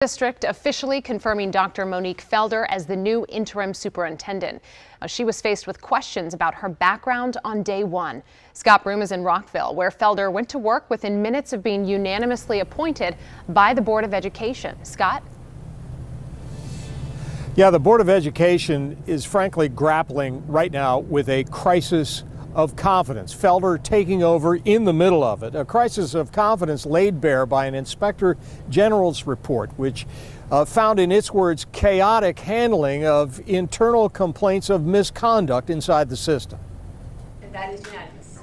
District officially confirming Dr. Monique Felder as the new interim superintendent. She was faced with questions about her background on day one. Scott Broom is in Rockville, where Felder went to work within minutes of being unanimously appointed by the Board of Education. Scott? Yeah, the Board of Education is frankly grappling right now with a crisis of confidence. Felder taking over in the middle of it. A crisis of confidence laid bare by an Inspector General's report, which found, in its words, chaotic handling of internal complaints of misconduct inside the system. And that is unanimous.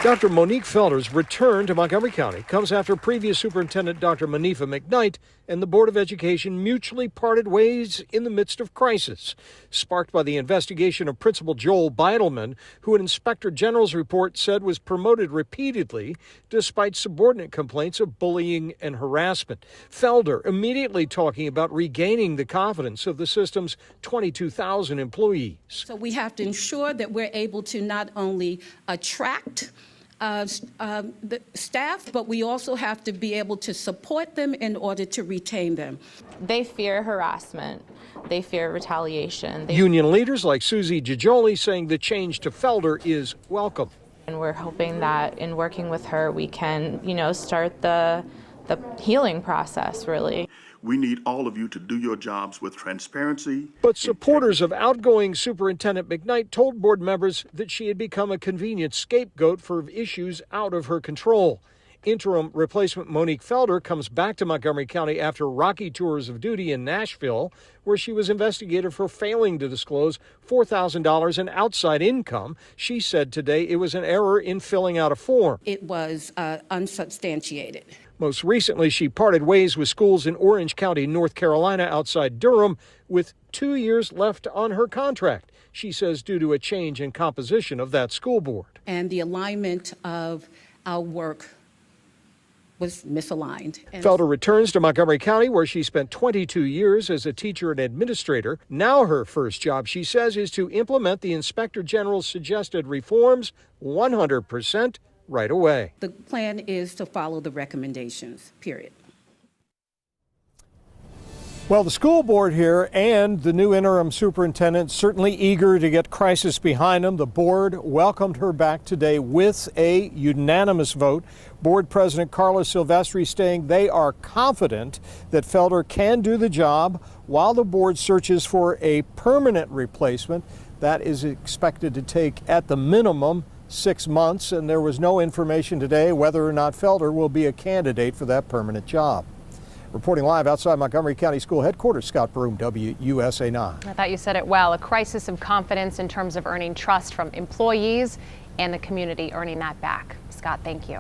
Dr. Monique Felder's return to Montgomery County comes after previous Superintendent Dr. Monique McKnight and the Board of Education mutually parted ways in the midst of crisis, sparked by the investigation of Principal Joel Beidelman, who an Inspector General's report said was promoted repeatedly despite subordinate complaints of bullying and harassment. Felder immediately talking about regaining the confidence of the system's 22,000 employees. So we have to ensure that we're able to not only attract the staff, but we also have to be able to support them in order to retain them. They fear harassment. They fear retaliation. Union leaders like Susie Gigioli saying the change to Felder is welcome. And we're hoping that in working with her, we can, start the healing process, really. We need all of you to do your jobs with transparency. But supporters of outgoing Superintendent McKnight told board members that she had become a convenient scapegoat for issues out of her control. Interim replacement Monique Felder comes back to Montgomery County after rocky tours of duty in Nashville, where she was investigated for failing to disclose $4,000 in outside income. She said today it was an error in filling out a form. It was unsubstantiated. Most recently, she parted ways with schools in Orange County, North Carolina, outside Durham, with 2 years left on her contract, she says, due to a change in composition of that school board. And the alignment of our work was misaligned. Felder returns to Montgomery County, where she spent 22 years as a teacher and administrator. Now her first job, she says, is to implement the Inspector General's suggested reforms 100% right away. The plan is to follow the recommendations, period. Well, the school board here and the new interim superintendent certainly eager to get crisis behind them. The board welcomed her back today with a unanimous vote. Board President Carla Silvestri saying they are confident that Felder can do the job while the board searches for a permanent replacement. That is expected to take, at the minimum, 6 months, and there was no information today whether or not Felder will be a candidate for that permanent job. Reporting live outside Montgomery County School Headquarters, Scott Broom, WUSA 9. I thought you said it well. A crisis of confidence in terms of earning trust from employees and the community earning that back. Scott, thank you.